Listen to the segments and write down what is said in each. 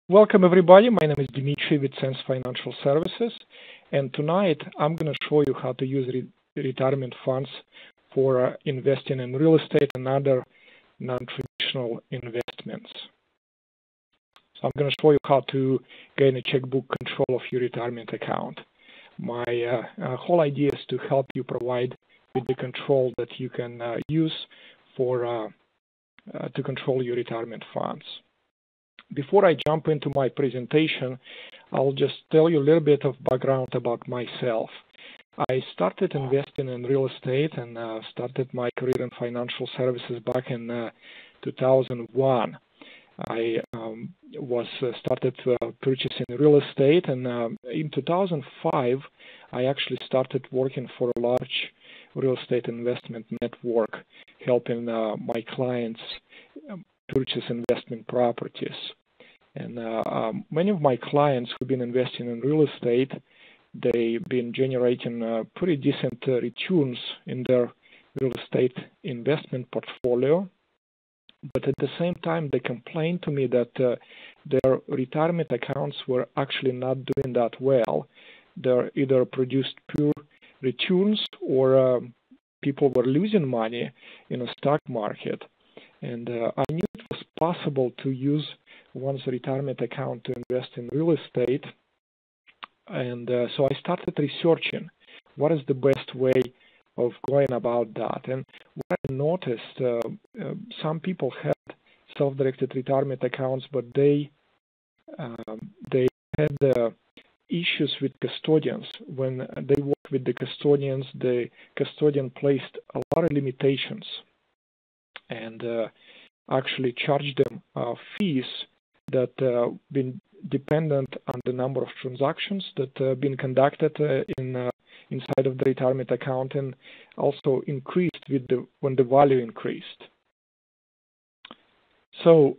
Welcome everybody, my name is Dimitri with Sense Financial Services, and tonight I'm going to show you how to use retirement funds for investing in real estate and other non-traditional investments. So I'm going to show you how to gain a checkbook control of your retirement account. My whole idea is to help you provide with the control that you can use for to control your retirement funds. Before I jump into my presentation, I'll just tell you a little bit of background about myself. I started investing in real estate and started my career in financial services back in 2001. I started purchasing real estate, and in 2005, I actually started working for a large real estate investment network, helping my clients purchase investment properties. And many of my clients who've been investing in real estate, they've been generating pretty decent returns in their real estate investment portfolio. But at the same time, they complained to me that their retirement accounts were actually not doing that well. They either produced poor returns or people were losing money in the stock market. And I knew it was possible to use one's retirement account to invest in real estate. And so I started researching what is the best way of going about that. And what I noticed, some people had self-directed retirement accounts, but they had issues with custodians. When they worked with the custodian placed a lot of limitations and actually charged them fees that been dependent on the number of transactions that been conducted inside of the retirement account, and also increased with when the value increased. So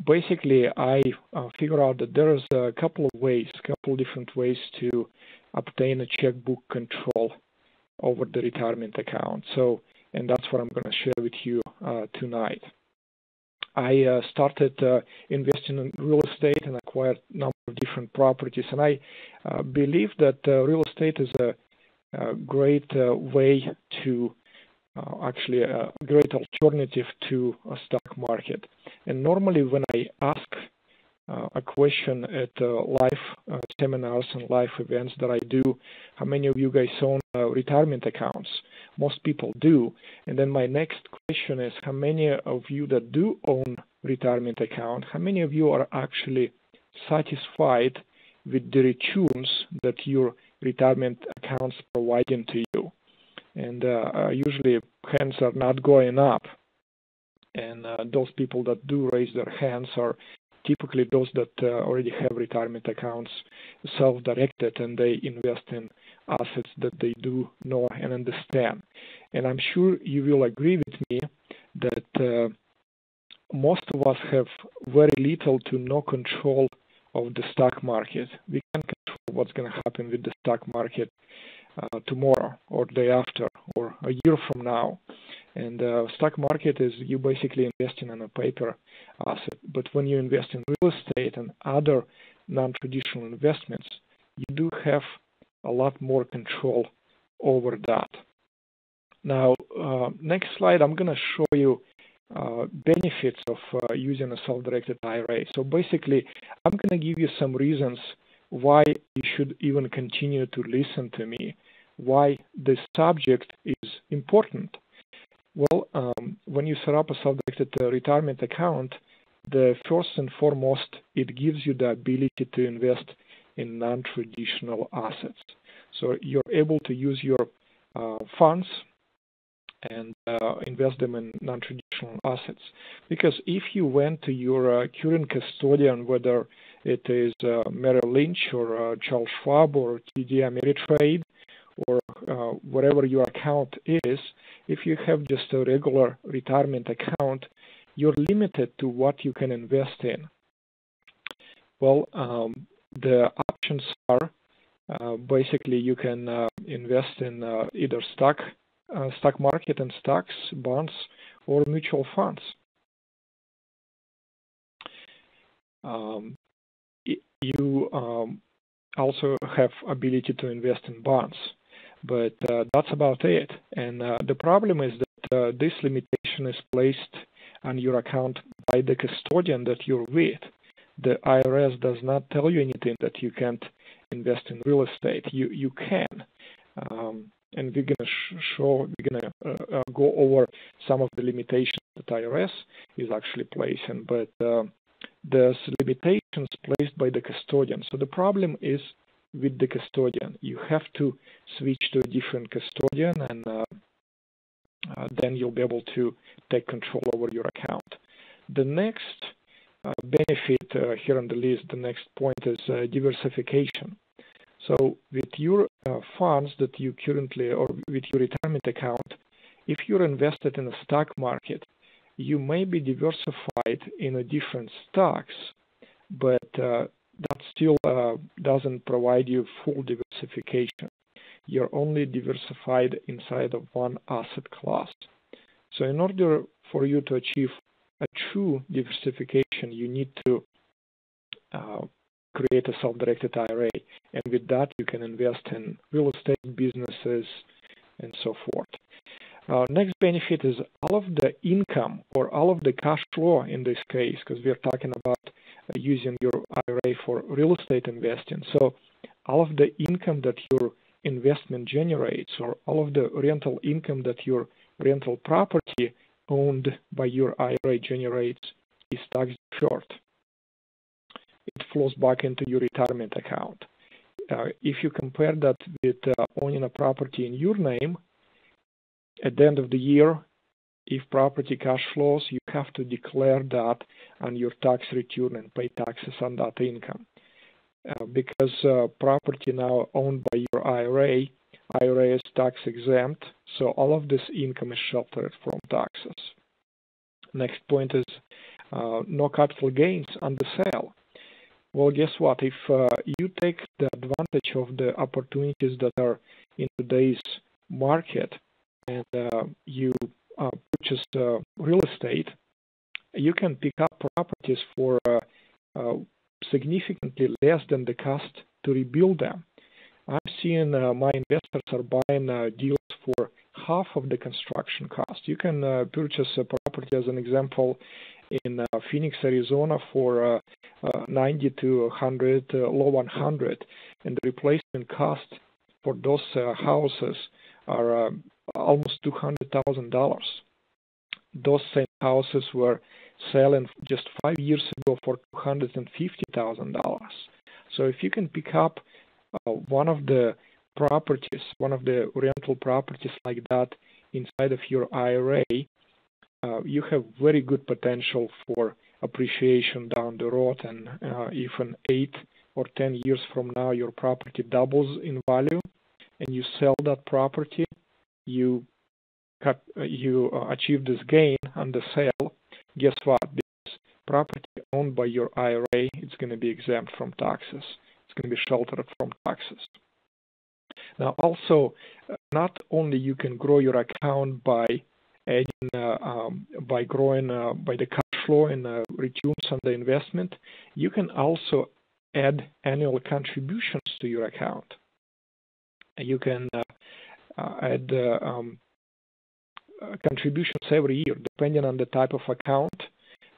basically I figured out that there is a couple different ways to obtain a checkbook control over the retirement account. So, and that's what I'm going to share with you tonight. I started investing in real estate and acquired a number of different properties. And I believe that real estate is a great way to actually a great alternative to a stock market. And normally when I ask a question at live seminars and live events that I do, how many of you guys own retirement accounts? Most people do. And then my next question is, how many of you that do own retirement account, how many of you are actually satisfied with the returns that your retirement accounts providing to you? And usually hands are not going up. And those people that do raise their hands are typically those that already have retirement accounts self-directed, and they invest in assets that they do know and understand. And I'm sure you will agree with me that most of us have very little to no control of the stock market. We can't control what's going to happen with the stock market tomorrow or the day after or a year from now. And stock market is you basically investing in a paper asset. But when you invest in real estate and other non-traditional investments, you do have a lot more control over that. Now, next slide, I'm going to show you benefits of using a self-directed IRA. So basically, I'm going to give you some reasons why you should even continue to listen to me, why this subject is important. Well, when you set up a self-directed retirement account, the first and foremost, it gives you the ability to invest in non-traditional assets. So you're able to use your funds and invest them in non-traditional assets. Because if you went to your current custodian, whether it is Merrill Lynch or Charles Schwab or TD Ameritrade, or whatever your account is, if you have just a regular retirement account, you're limited to what you can invest in. Well, the options are basically you can invest in either stock market and stocks, bonds, or mutual funds. You also have ability to invest in bonds, but that's about it. And the problem is that this limitation is placed on your account by the custodian that you're with. The IRS does not tell you anything that you can't invest in real estate. You can, and we're gonna go over some of the limitations that IRS is actually placing, but there's limitations placed by the custodian. So the problem is with the custodian. You have to switch to a different custodian, and then you'll be able to take control over your account. The next benefit here on the list, the next point is diversification. So with your funds that you currently, or with your retirement account, if you're invested in a stock market, you may be diversified in a different stocks, but that still doesn't provide you full diversification. You're only diversified inside of one asset class. So in order for you to achieve a true diversification, you need to create a self-directed IRA. And with that, you can invest in real estate businesses and so forth. Next benefit is all of the income or all of the cash flow in this case, because we're talking about using your IRA for real estate investing. So all of the income that your investment generates, or all of the rental income that your rental property owned by your IRA generates, is tax deferred. It flows back into your retirement account. If you compare that with owning a property in your name, at the end of the year, if property cash flows, you have to declare that on your tax return and pay taxes on that income. Because property now owned by your IRA is tax exempt, so all of this income is sheltered from taxes. Next point is no capital gains on the sale. Well, guess what? If you take the advantage of the opportunities that are in today's market, and you purchase real estate, you can pick up properties for significantly less than the cost to rebuild them. I'm seeing my investors are buying deals for half of the construction cost. You can purchase a property, as an example, in Phoenix, Arizona for 90 to 100, low 100, and the replacement cost for those houses are almost $200,000. Those same houses were selling just 5 years ago for $250,000. So if you can pick up one of the properties, one of the rental properties like that inside of your IRA, you have very good potential for appreciation down the road. And if in 8 or 10 years from now your property doubles in value and you sell that property, you achieve this gain on the sale. Guess what? This property owned by your IRA, it's going to be exempt from taxes. It's going to be sheltered from taxes. Now, also, not only you can grow your account by adding, by growing by the cash flow and returns on the investment, you can also add annual contributions to your account. You can add contributions every year, depending on the type of account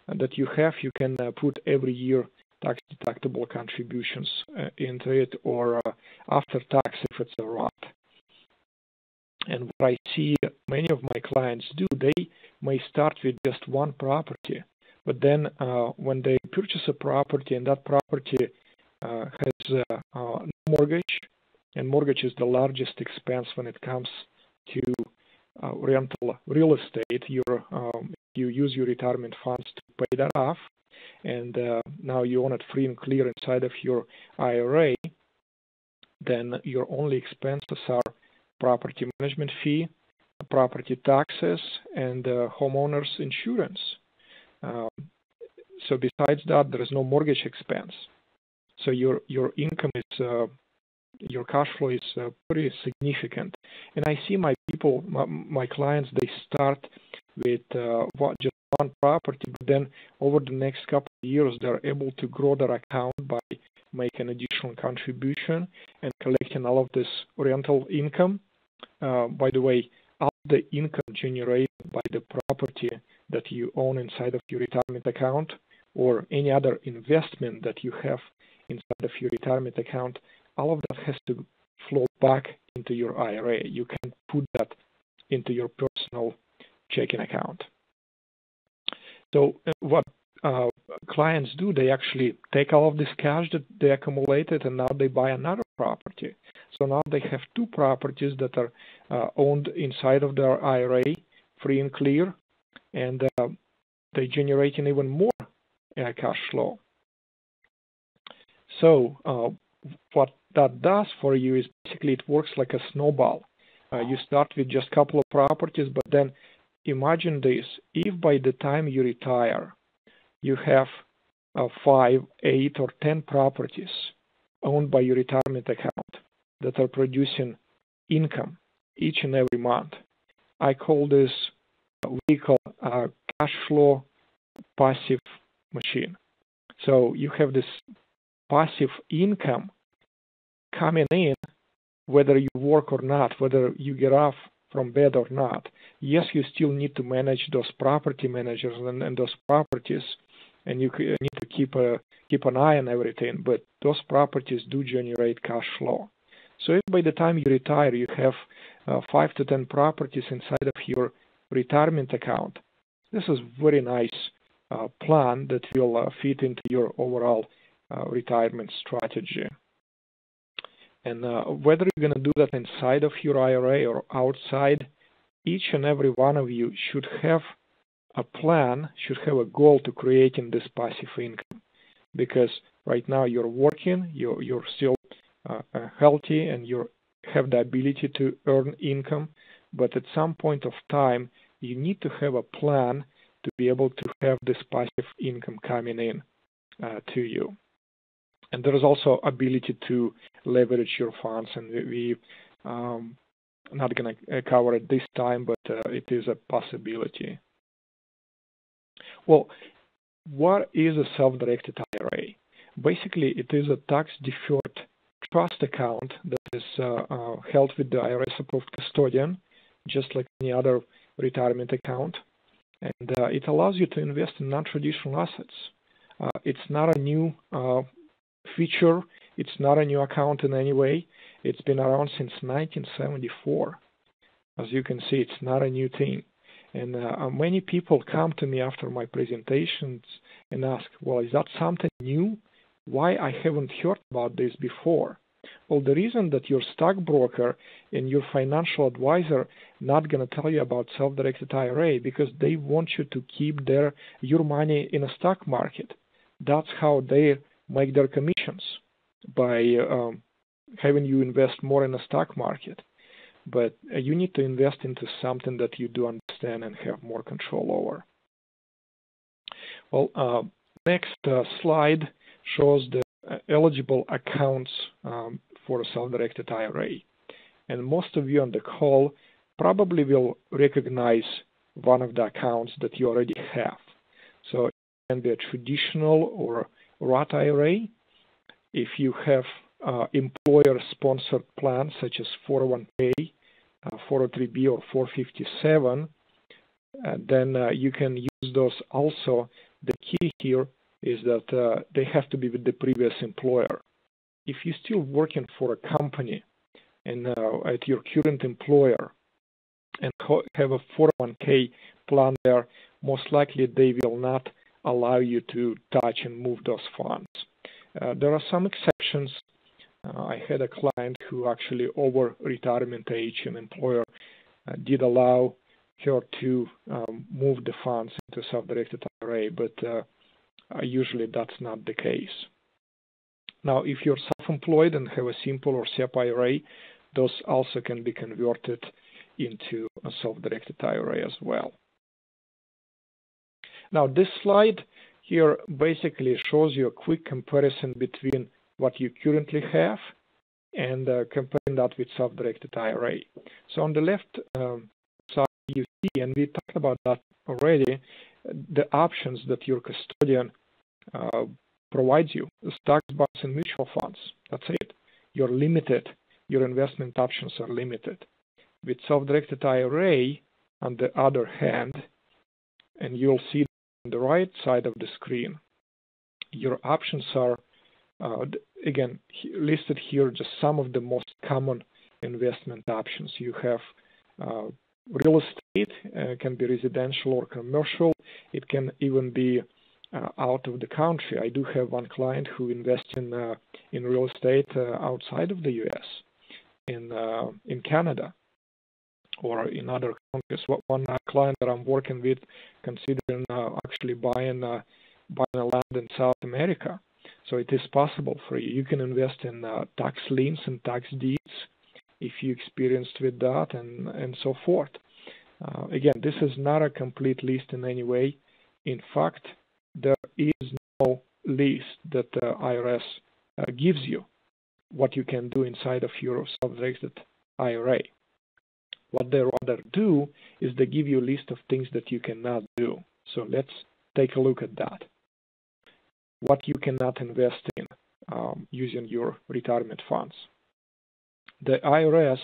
that you have. You can put every year tax-deductible contributions into it, or after tax if it's a Roth. And what I see many of my clients do, they may start with just one property, but then when they purchase a property and that property has no mortgage, and mortgage is the largest expense when it comes to rental real estate, you use your retirement funds to pay that off, and now you own it free and clear inside of your IRA, then your only expenses are property management fee, property taxes, and homeowners insurance. So besides that, there is no mortgage expense. So your income is, your cash flow is pretty significant. And I see my people, my clients, they start with just one property, but then over the next couple of years, they're able to grow their account by making additional contribution and collecting all of this rental income. By the way, all the income generated by the property that you own inside of your retirement account or any other investment that you have inside of your retirement account, all of that has to flow back into your IRA. You can put that into your personal checking account. So what clients do, they actually take all of this cash that they accumulated and now they buy another property. So now they have two properties that are owned inside of their IRA, free and clear, and they're generating even more cash flow. So what that does for you is basically it works like a snowball. You start with just a couple of properties, but then imagine this. If by the time you retire, you have 5, 8, or 10 properties owned by your retirement account that are producing income each and every month. I call this vehicle cash flow passive machine. So you have this passive income coming in whether you work or not, whether you get off from bed or not. Yes, you still need to manage those property managers and those properties, and you need to keep an eye on everything, but those properties do generate cash flow. So if by the time you retire you have 5 to 10 properties inside of your retirement account, this is a very nice plan that will fit into your overall retirement strategy. And whether you're going to do that inside of your IRA or outside, each and every one of you should have a plan, should have a goal to creating this passive income. Because right now you're working, you're still healthy, and you have the ability to earn income. But at some point of time, you need to have a plan to be able to have this passive income coming in to you. And there is also ability to leverage your funds, and we not going to cover it this time, but it is a possibility. Well, what is a self-directed IRA? Basically, it is a tax-deferred trust account that is held with the IRS-approved custodian, just like any other retirement account. And it allows you to invest in non-traditional assets. It's not a new feature. It's not a new account in any way. It's been around since 1974. As you can see, it's not a new thing. And many people come to me after my presentations and ask, well, is that something new? Why I haven't heard about this before? Well, the reason that your stockbroker and your financial advisor not going to tell you about self-directed IRA because they want you to keep your money in a stock market. That's how they make their commissions, by having you invest more in the stock market. But you need to invest into something that you do understand and have more control over. Well, next slide shows the eligible accounts for a self-directed IRA. And most of you on the call probably will recognize one of the accounts that you already have. So it can be a traditional or Roth IRA. If you have employer-sponsored plans such as 401k, 403b, or 457, then you can use those also. The key here is that they have to be with the previous employer. If you're still working for a company and at your current employer and have a 401k plan there, most likely they will not allow you to touch and move those funds. There are some exceptions. I had a client who actually over retirement age, an employer did allow her to move the funds into self-directed IRA, but usually that's not the case. Now, if you're self-employed and have a simple or SEP IRA, those also can be converted into a self-directed IRA as well. Now, this slide here basically shows you a quick comparison between what you currently have and comparing that with self-directed IRA. So on the left side, you see, and we talked about that already, the options that your custodian provides you: stocks, bonds, and mutual funds. That's it. You're limited. Your investment options are limited. With self-directed IRA, on the other hand, and you'll see on the right side of the screen, your options are, again, listed here, just some of the most common investment options. You have real estate, can be residential or commercial. It can even be out of the country. I do have one client who invests in real estate outside of the U.S., in Canada, or in other countries. One client that I'm working with considering actually buying a land in South America. So it is possible for you. You can invest in tax liens and tax deeds if you experienced with that, and so forth. Again, this is not a complete list in any way. In fact, there is no list that the IRS gives you what you can do inside of your self-directed IRA. What they rather do is they give you a list of things that you cannot do. So let's take a look at that. What you cannot invest in using your retirement funds. The IRS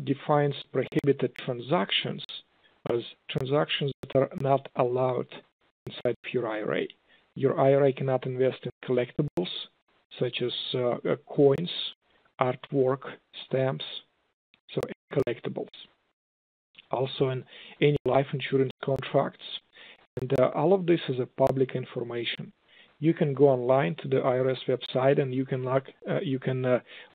defines prohibited transactions as transactions that are not allowed inside of your IRA. Your IRA cannot invest in collectibles such as coins, artwork, stamps, so collectibles. Also in any life insurance contracts. And all of this is a public information. You can go online to the IRS website and you can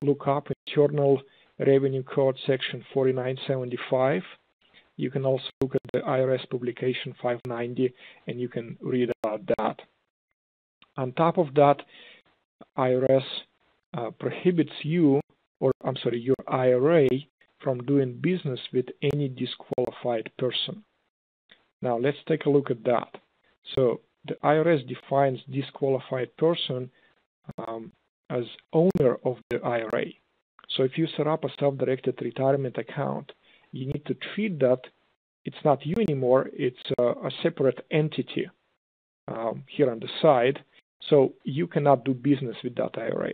look up Internal Revenue Code Section 4975. You can also look at the IRS Publication 590 and you can read about that. On top of that, IRS prohibits your IRA from doing business with any disqualified person. Now let's take a look at that. So the IRS defines disqualified person as owner of the IRA. So if you set up a self-directed retirement account, you need to treat that it's not you anymore, it's a separate entity here on the side. So you cannot do business with that IRA,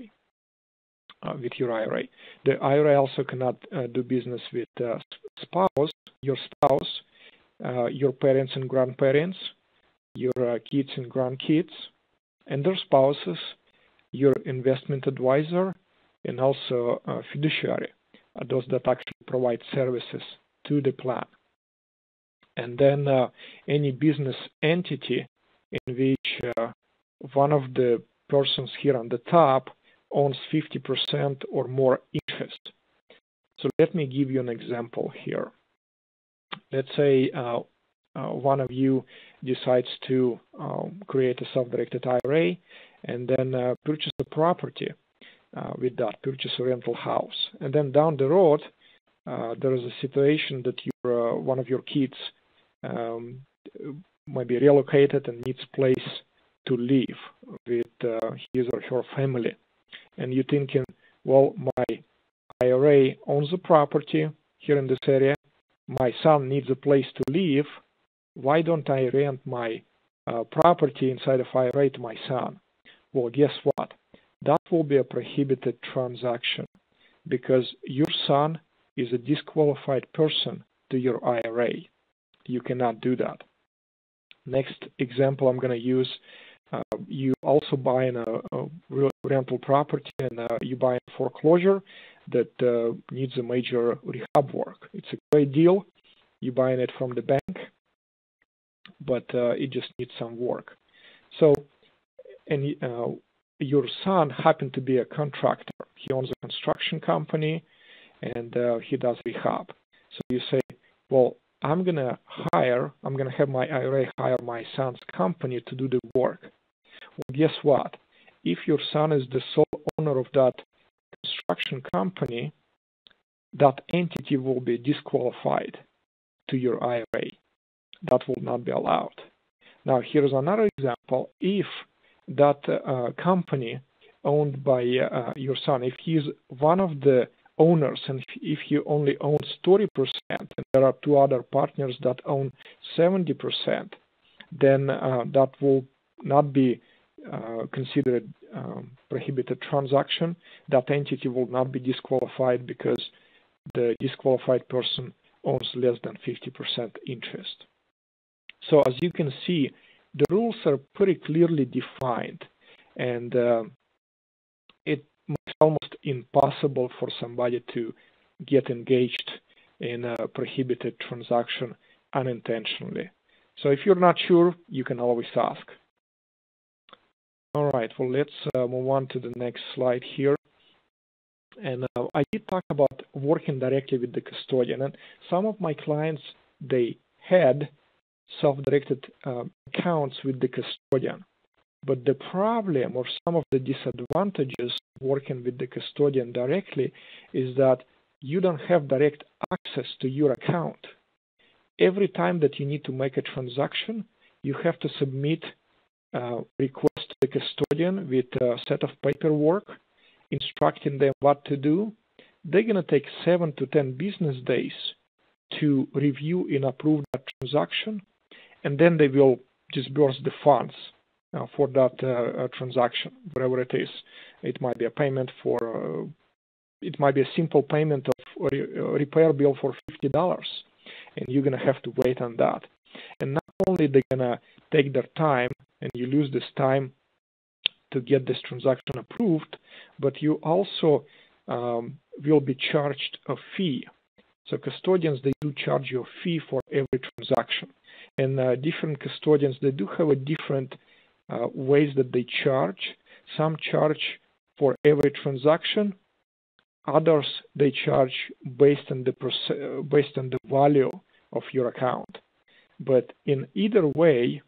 with your IRA. The IRA also cannot do business with your spouse, your parents and grandparents, your kids and grandkids, and their spouses, your investment advisor, and also fiduciary, those that actually provide services to the plan. And then any business entity in which one of the persons here on the top owns 50% or more interest. So let me give you an example here. Let's say one of you decides to create a self-directed IRA and then purchase a property with that, purchase a rental house. And then down the road, there is a situation that one of your kids might be relocated and needs a place to live with his or her family. And you're thinking, well, my IRA owns a property here in this area. My son needs a place to live. Why don't I rent my property inside of IRA to my son? Well, guess what? That will be a prohibited transaction because your son is a disqualified person to your IRA. You cannot do that. Next example I'm going to use, you also buy a rental property and you buy a foreclosure that needs a major rehab work. It's a great deal. You're buying it from the bank, but it just needs some work. So, and your son happened to be a contractor. He owns a construction company and he does rehab. So you say, well, I'm going to have my IRA hire my son's company to do the work. Well, guess what? If your son is the sole owner of that construction company, that entity will be disqualified to your IRA. That will not be allowed. Now, here's another example. If that company owned by your son, if he's one of the owners and if he only owns 30% and there are two other partners that own 70%, then that will not be considered prohibited transaction. That entity will not be disqualified because the disqualified person owns less than 50% interest. So as you can see, the rules are pretty clearly defined, and it makes almost impossible for somebody to get engaged in a prohibited transaction unintentionally. So if you're not sure, you can always ask. All right, well, let's move on to the next slide here. And I did talk about working directly with the custodian. And some of my clients, they had self-directed accounts with the custodian. But the problem or some of the disadvantages working with the custodian directly is that you don't have direct access to your account. Every time that you need to make a transaction, you have to submit a request to the custodian with a set of paperwork instructing them what to do. They're going to take 7 to 10 business days to review and approve that transaction, and then they will disburse the funds for that transaction, whatever it is. It might be a payment for, it might be a simple payment of a repair bill for $50, and you're going to have to wait on that. And not only they're going to take their time, and you lose this time to get this transaction approved, but you also will be charged a fee. So custodians, they do charge you a fee for every transaction. And different custodians, they do have a different ways that they charge. Some charge for every transaction. Others, they charge based on the value of your account. But in either way,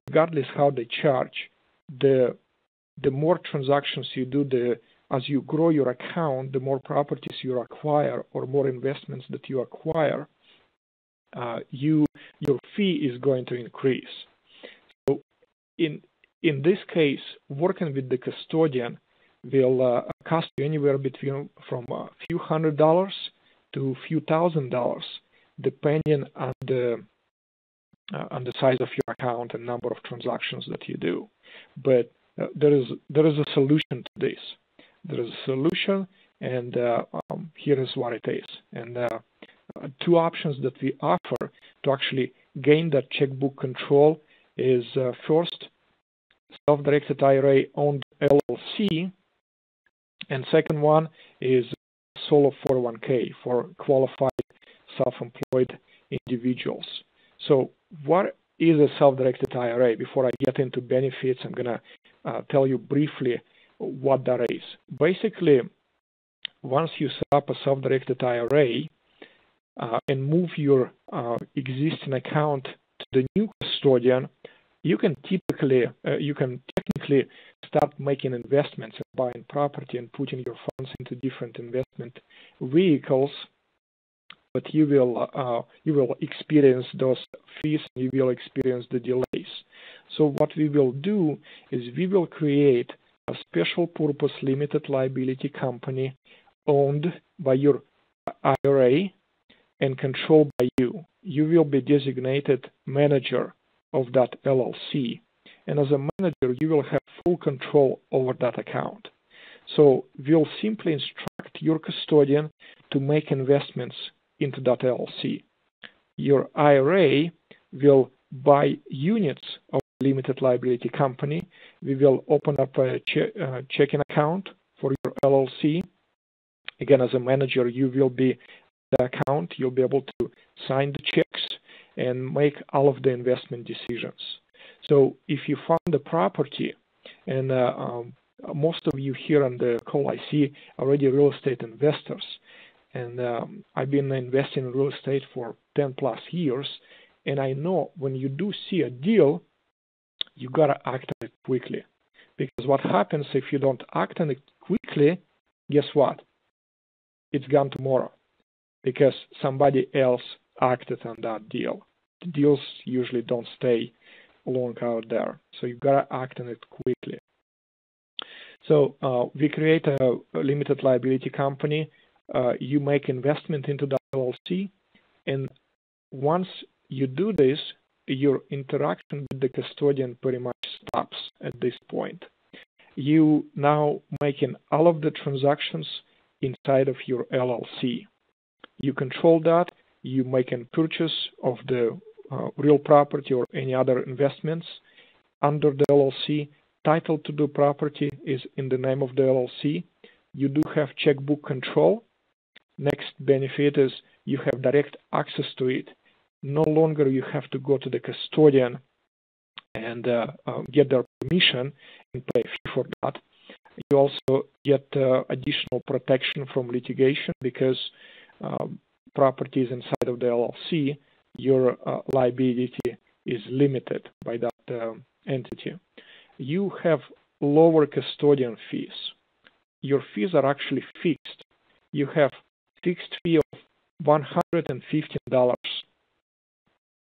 regardless how they charge, the more transactions you do, as you grow your account, the more properties you acquire or more investments that you acquire, your fee is going to increase. So in this case, working with the custodian will cost you anywhere from a few $100s to a few $1,000s, depending on the size of your account and number of transactions that you do. But there is a solution to this. There is a solution, and here is what it is. And two options that we offer to actually gain that checkbook control is first, self-directed IRA owned LLC, and second one is solo 401k for qualified self-employed individuals. So what is a self-directed IRA? Before I get into benefits, I'm going to tell you briefly what that is. Basically, once you set up a self-directed IRA and move your existing account to the new custodian, you can technically start making investments and buying property and putting your funds into different investment vehicles. But you will experience those fees, and you will experience the delays. So what we will do is we will create a special purpose limited liability company owned by your IRA and controlled by you. You will be designated manager of that LLC. And as a manager, you will have full control over that account. So we'll simply instruct your custodian to make investments into that LLC. Your IRA will buy units of limited liability company. We will open up a checking account for your LLC. Again, as a manager, you will be the account. You'll be able to sign the checks and make all of the investment decisions. So if you fund the property, and most of you here on the call I see already real estate investors, and I've been investing in real estate for 10 plus years, and I know when you do see a deal, you gotta act on it quickly. Because what happens if you don't act on it quickly, guess what? It's gone tomorrow. Because somebody else acted on that deal. The deals usually don't stay long out there. So you gotta act on it quickly. So we create a limited liability company. You make investment into the LLC, and once you do this, your interaction with the custodian pretty much stops at this point. You now making all of the transactions inside of your LLC. You control that. You make a purchase of the real property or any other investments under the LLC. Title to the property is in the name of the LLC. You do have checkbook control. Next benefit is you have direct access to it. No longer you have to go to the custodian and get their permission and pay a fee for that. You also get additional protection from litigation because property is inside of the LLC. Your liability is limited by that entity. You have lower custodian fees. Your fees are actually fixed. You have fixed fee of $115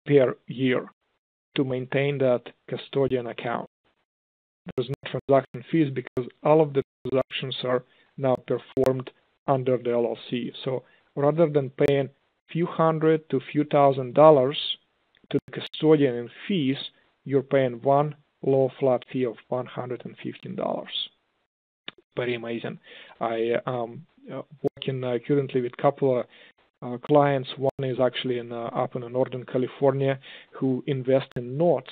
per year to maintain that custodian account. There's no transaction fees because all of the transactions are now performed under the LLC. So rather than paying few hundred to few $1,000s to the custodian in fees, you're paying one low flat fee of $115. Very amazing. I working currently with a couple of clients. One is actually up in Northern California who invest in notes,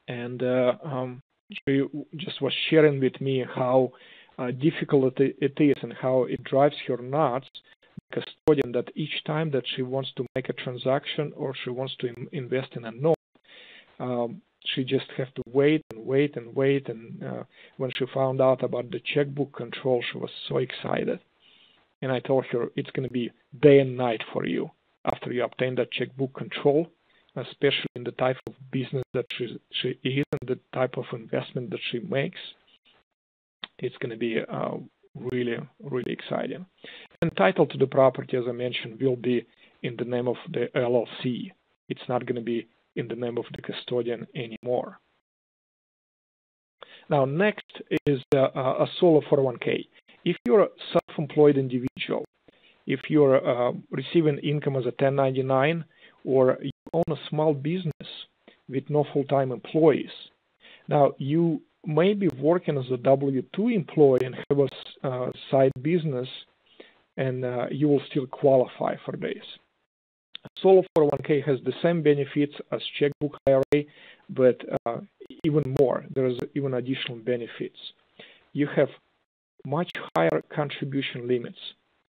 and she just was sharing with me how difficult it is and how it drives her nuts. The custodian, that each time that she wants to make a transaction or she wants to invest in a note, she just has to wait and wait and wait. And when she found out about the checkbook control, she was so excited. And I told her it's going to be day and night for you after you obtain that checkbook control, especially in the type of business that she is and the type of investment that she makes. It's going to be really, really exciting. And title to the property, as I mentioned, will be in the name of the LLC. It's not going to be in the name of the custodian anymore. Now, next is a solo 401k. If you're a self-employed individual, if you're receiving income as a 1099, or you own a small business with no full-time employees, now you may be working as a W-2 employee and have a side business, and you will still qualify for this. Solo 401k has the same benefits as Checkbook IRA, but even more. There's even additional benefits. You have much higher contribution limits,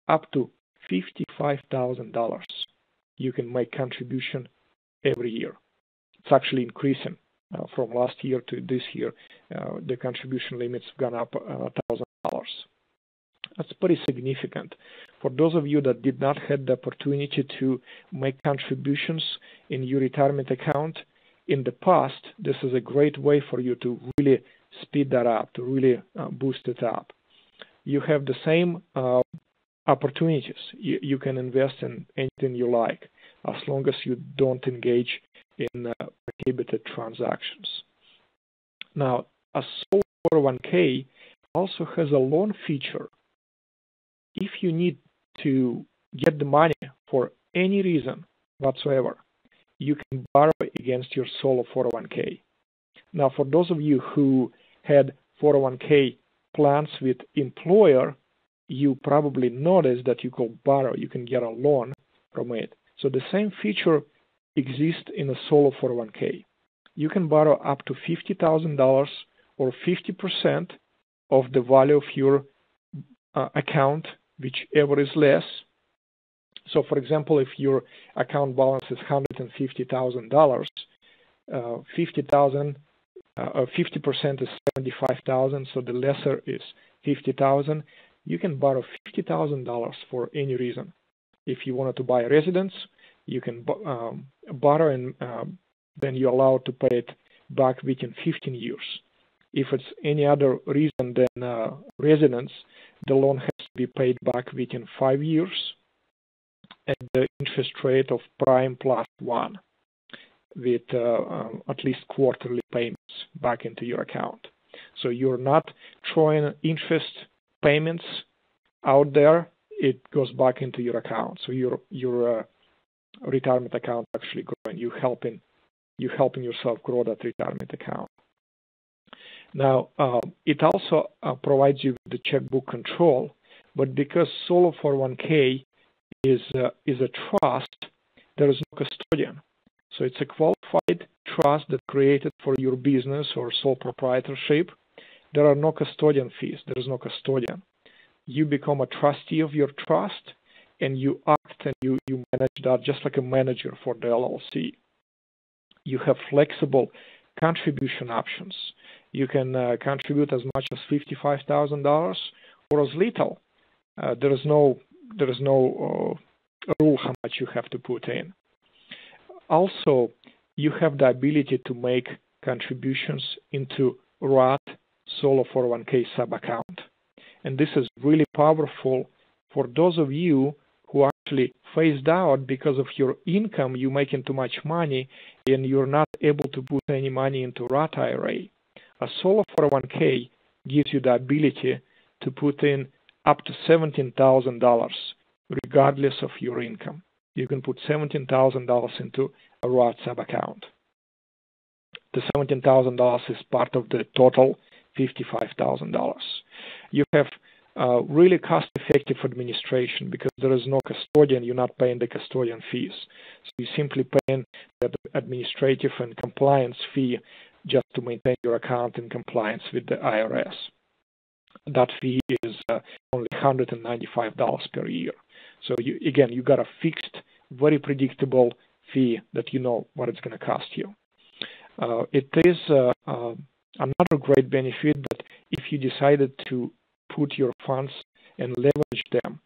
up to $55,000. You can make contribution every year. It's actually increasing from last year to this year. The contribution limits have gone up $1,000. That's pretty significant. For those of you that did not have the opportunity to make contributions in your retirement account in the past, this is a great way for you to really speed that up, to really boost it up. You have the same opportunities. You can invest in anything you like as long as you don't engage in prohibited transactions. Now, a solo 401k also has a loan feature. If you need to get the money for any reason whatsoever, you can borrow against your solo 401k. Now, for those of you who had 401k plans with employer, you probably noticed that you can borrow, you can get a loan from it. So the same feature exists in a solo 401k. You can borrow up to $50,000 or 50% of the value of your account, whichever is less. So, for example, if your account balance is $150,000, 50% is $75,000, so the lesser is $50,000. You can borrow $50,000 for any reason. If you wanted to buy a residence, you can borrow, and then you're allowed to pay it back within 15 years. If it's any other reason than residence, the loan has to be paid back within 5 years at the interest rate of prime plus 1, with at least quarterly payments back into your account. So you're not throwing interest payments out there, it goes back into your account. So your retirement account actually growing. You're helping you're helping yourself grow that retirement account. Now, it also provides you with the checkbook control, but because solo 401k is a trust, there is no custodian. So it's a qualified trust that created for your business or sole proprietorship. There are no custodian fees. There is no custodian. You become a trustee of your trust, and you act and you manage that just like a manager for the LLC. You have flexible contribution options. You can contribute as much as $55,000 or as little. There is no rule how much you have to put in. Also, you have the ability to make contributions into Roth Solo 401k sub-account. And this is really powerful for those of you who actually phased out because of your income. You're making too much money and you're not able to put any money into Roth IRA. A Solo 401k gives you the ability to put in up to $17,000 regardless of your income. You can put $17,000 into a Roth sub-account. The $17,000 is part of the total $55,000. You have really cost-effective administration because there is no custodian. You're not paying the custodian fees. So you're simply paying the administrative and compliance fee just to maintain your account in compliance with the IRS. That fee is only $195 per year. So you got a fixed, very predictable fee that you know what it's going to cost you. It is another great benefit that if you decided to put your funds and leverage them,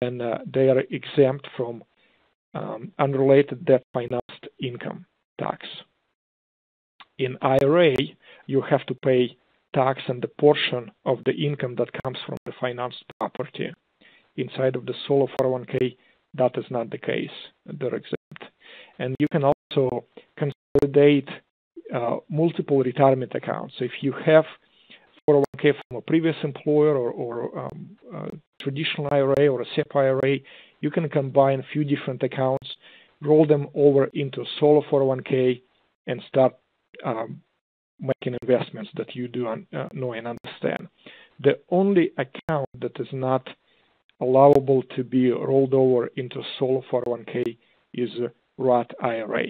then they are exempt from unrelated debt financed income tax. In IRA, you have to pay tax on the portion of the income that comes from the financed property. Inside of the solo 401k, that is not the case. They're exempt. And you can also consolidate multiple retirement accounts. So if you have 401k from a previous employer or traditional IRA or a SEP IRA, you can combine a few different accounts, roll them over into a solo 401k, and start making investments that you do know and understand. The only account that is not allowable to be rolled over into solo 401k is a Roth IRA.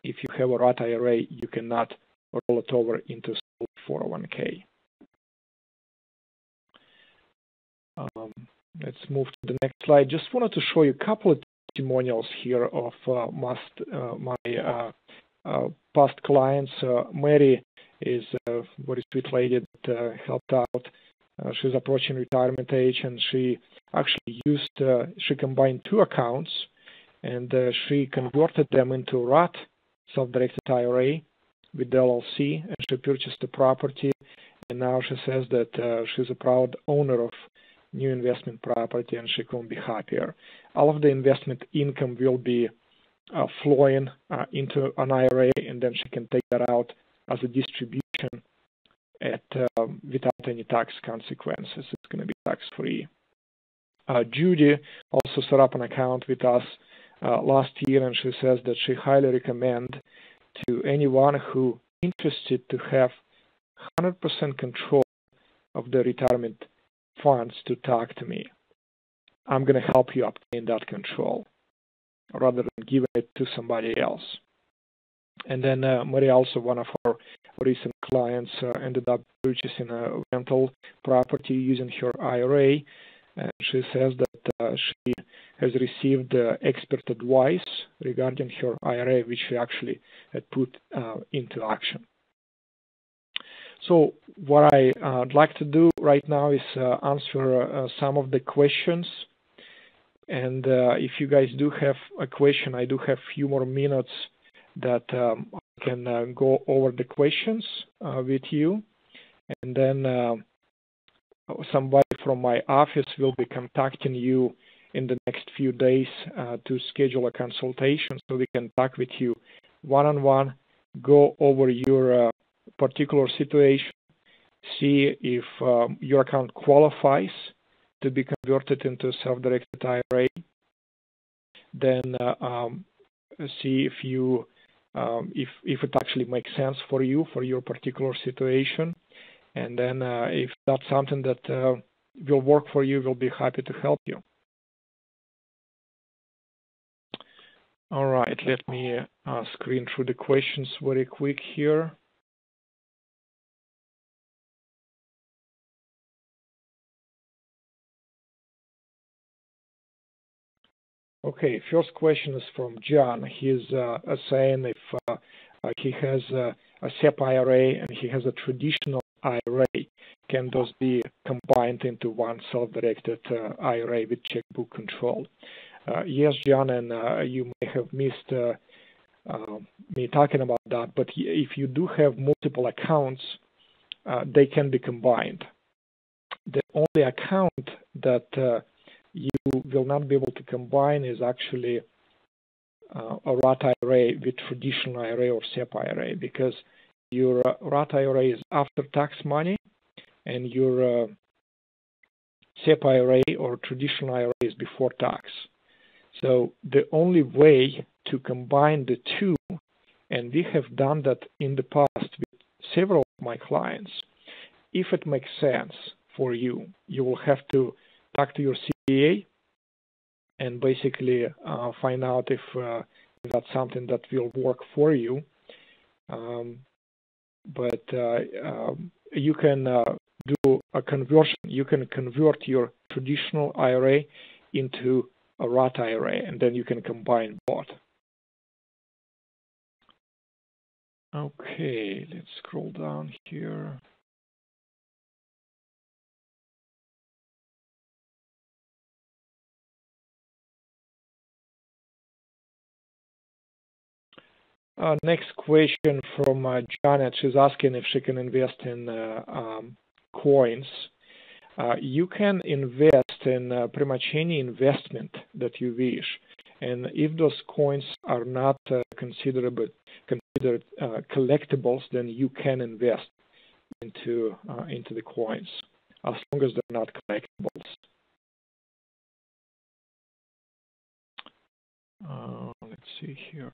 If you have a Roth IRA, you cannot roll it over into solo 401k. Let's move to the next slide. Just wanted to show you a couple of testimonials here of my past clients. Mary is a very sweet lady that helped out. She's approaching retirement age, and she actually she combined two accounts, and she converted them into Roth Self Directed IRA with the LLC, and she purchased the property, and now she says that she's a proud owner of new investment property, and she couldn't be happier. All of the investment income will be flowing into an IRA, and then she can take that out as a distribution without any tax consequences. It's going to be tax-free. Judy also set up an account with us last year, and she says that she highly recommends to anyone who is interested to have 100% control of the retirement funds to talk to me. I'm going to help you obtain that control rather than giving it to somebody else. And then Maria, also one of our recent clients, ended up purchasing a rental property using her IRA. And she says that she has received expert advice regarding her IRA, which she actually had put into action. So what I'd like to do right now is answer some of the questions. And if you guys do have a question, I do have a few more minutes that I can go over the questions with you. And then somebody from my office will be contacting you in the next few days to schedule a consultation so we can talk with you one-on-one, go over your particular situation, see if your account qualifies to be converted into a self-directed IRA, then see if you if it actually makes sense for you, for your particular situation. And then if that's something that will work for you, we'll be happy to help you. All right, let me screen through the questions very quick here. Okay, first question is from John. He's saying if he has a SEP IRA and he has a traditional IRA, can those be combined into one self-directed IRA with checkbook control? Yes, John, and you may have missed me talking about that, but if you do have multiple accounts, they can be combined. The only account that you will not be able to combine is actually a Roth IRA with traditional IRA or SEP IRA, because your Roth IRA is after-tax money and your SEP IRA or traditional IRA is before tax. So the only way to combine the two, and we have done that in the past with several of my clients, if it makes sense for you, you will have to talk to your CPA and basically find out if that's something that will work for you. But you can do a conversion. You can convert your traditional IRA into a Roth IRA, and then you can combine both. Okay, let's scroll down here. Next question from Janet. She's asking if she can invest in coins. You can invest in pretty much any investment that you wish, and if those coins are not considered collectibles, then you can invest into the coins as long as they're not collectibles. Let's see here.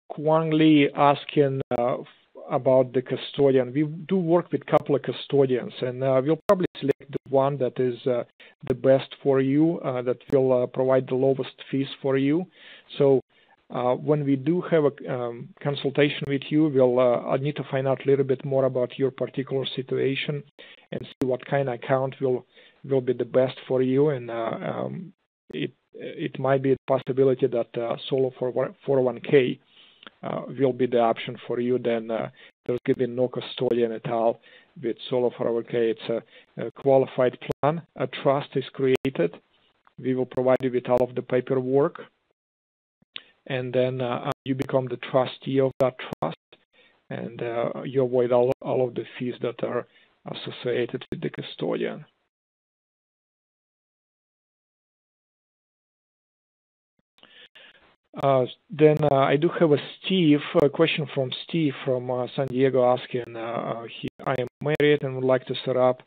Kwang Lee asking about the custodian. We do work with a couple of custodians, and we'll probably select the one that is the best for you, that will provide the lowest fees for you. So when we do have a consultation with you, I'll need to find out a little bit more about your particular situation and see what kind of account will be the best for you, and it might be a possibility that solo 401k will be the option for you. Then there's going to be no custodian at all with solo 401k. It's a qualified plan. A trust is created. We will provide you with all of the paperwork, and then you become the trustee of that trust, and you avoid all of the fees that are associated with the custodian. Then I do have a question from Steve from San Diego asking, I am married and would like to set up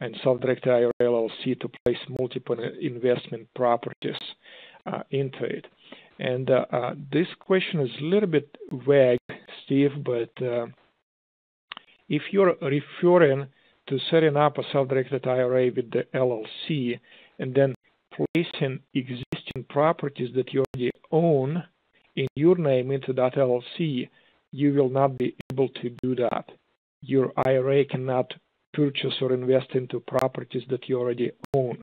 a Self-Directed IRA LLC to place multiple investment properties into it. And this question is a little bit vague, Steve, but if you're referring to setting up a Self-Directed IRA with the LLC and then placing existing properties that you already own in your name into that LLC, you will not be able to do that. Your IRA cannot purchase or invest into properties that you already own.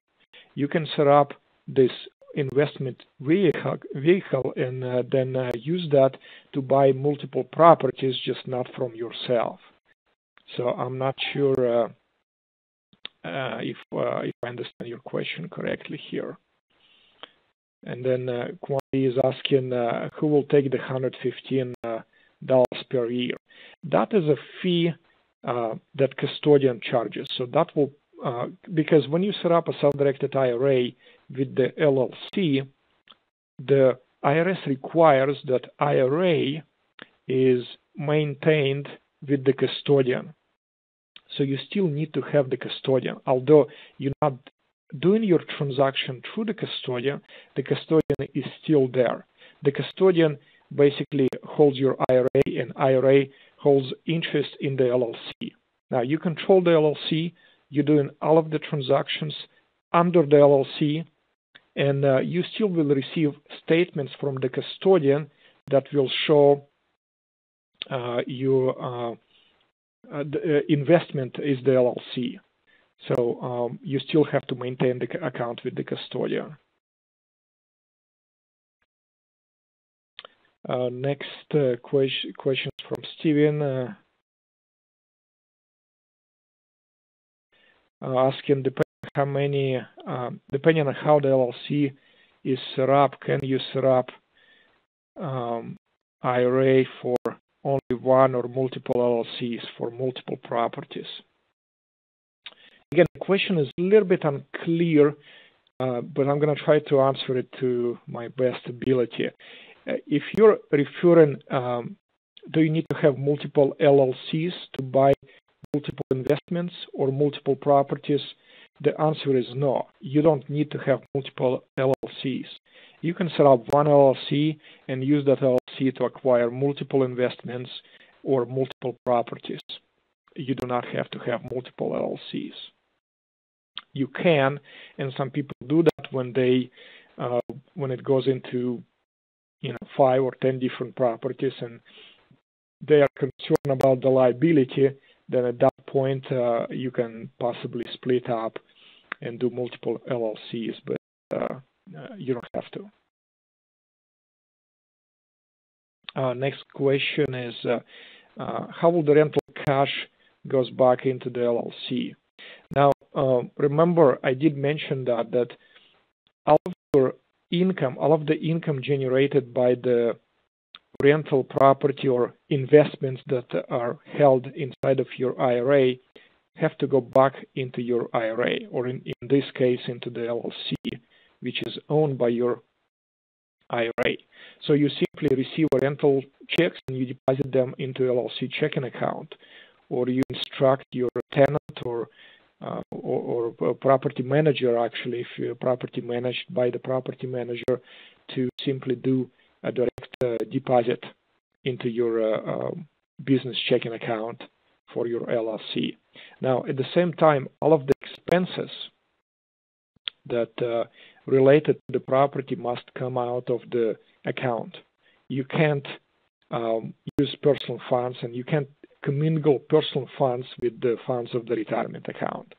You can set up this investment vehicle and then use that to buy multiple properties, just not from yourself. So I'm not sure if I understand your question correctly here. And then Kwani is asking who will take the $115 per year. That is a fee that custodian charges. So that will, because when you set up a self-directed IRA with the LLC, the IRS requires that IRA is maintained with the custodian. So you still need to have the custodian. Although you're not doing your transaction through the custodian is still there. The custodian basically holds your IRA, and IRA holds interest in the LLC. Now, you control the LLC. You're doing all of the transactions under the LLC, and you still will receive statements from the custodian that will show your the investment is the LLC. So you still have to maintain the account with the custodian. Next questions from Steven. Asking depending on how the LLC is set up, can you set up IRA for only one or multiple LLCs for multiple properties? Again, the question is a little bit unclear, but I'm going to try to answer it to my best ability. If you're referring, do you need to have multiple LLCs to buy multiple investments or multiple properties? The answer is no. You don't need to have multiple LLCs. You can set up one LLC and use that LLC to acquire multiple investments or multiple properties. You do not have to have multiple LLCs. You can, and some people do that when they when it goes into 5 or 10 different properties and they are concerned about the liability. Then at that point you can possibly split up and do multiple LLCs, but you don't have to. Next question is, how will the rental cash goes back into the LLC? Now, remember, I did mention that all of your income, all of the income generated by the rental property or investments that are held inside of your IRA have to go back into your IRA, or in this case, into the LLC, which is owned by your IRA. So you simply receive rental checks and you deposit them into LLC checking account, or you instruct your tenant or property manager, actually, if you're property managed by the property manager, to simply do a direct deposit into your business checking account for your LLC. Now, at the same time, all of the expenses that related to the property must come out of the account. You can't use personal funds, and you can't commingle personal funds with the funds of the retirement account.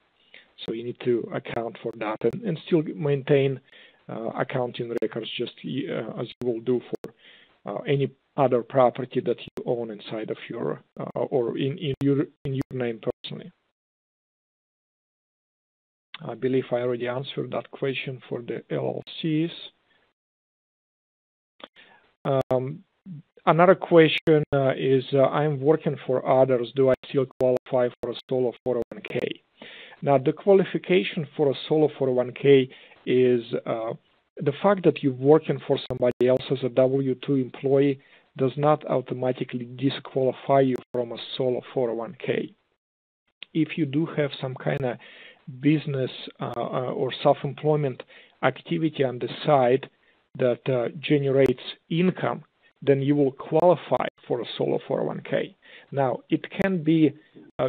So you need to account for that and still maintain accounting records just as you will do for any other property that you own inside of your or in your name personally. I believe I already answered that question for the LLCs. Another question is, I'm working for others. Do I still qualify for a solo 401k? Now, the qualification for a solo 401k is the fact that you're working for somebody else as a W-2 employee does not automatically disqualify you from a solo 401k. If you do have some kind of business or self-employment activity on the side that generates income, then you will qualify for a solo 401k. Now, it can be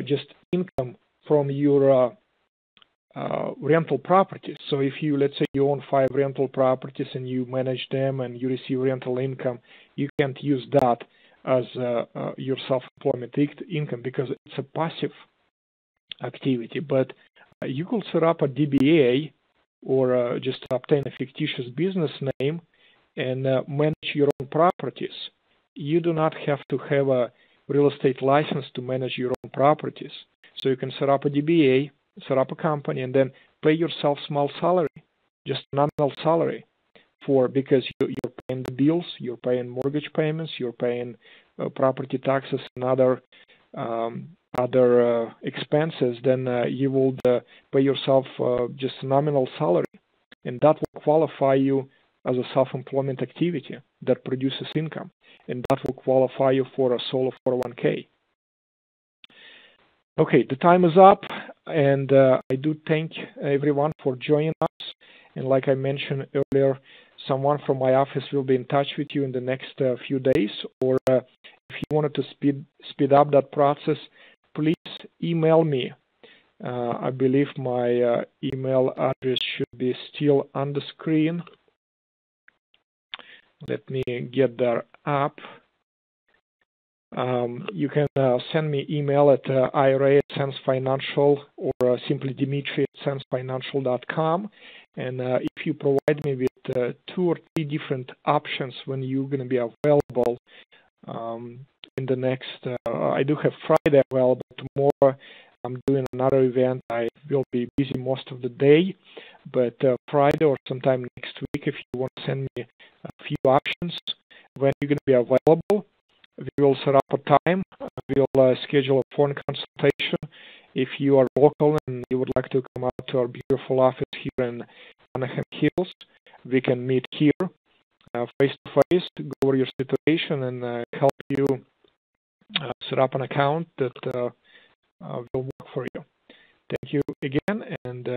just income from your rental properties. So if you, let's say you own 5 rental properties and you manage them and you receive rental income, you can't use that as your self-employment income because it's a passive activity. But you could set up a DBA or just obtain a fictitious business name and manage your own properties. You do not have to have a real estate license to manage your own properties. So you can set up a DBA, set up a company, and then pay yourself small salary, just nominal salary, because you're paying the bills, you're paying mortgage payments, you're paying property taxes and other expenses. Then you will pay yourself just nominal salary, and that will qualify you as a self-employment activity that produces income, and that will qualify you for a solo 401k. Okay, the time is up, and I do thank everyone for joining us. And like I mentioned earlier, someone from my office will be in touch with you in the next few days. Or if you wanted to speed up that process, please email me. I believe my email address should be still on the screen. Let me get that up. You can send me email at IRA at SenseFinancial or simply Dimitri at SenseFinancial.com. And if you provide me with 2 or 3 different options when you're going to be available in the next, I do have Friday available. Tomorrow I'm doing another event. I will be busy most of the day, but Friday or sometime next week, if you want to send me a few options when you're going to be available, we will set up a time. We'll schedule a phone consultation. If you are local and you would like to come out to our beautiful office here in Anaheim Hills, we can meet here face to face to go over your situation and help you set up an account that will work for you. Thank you again, and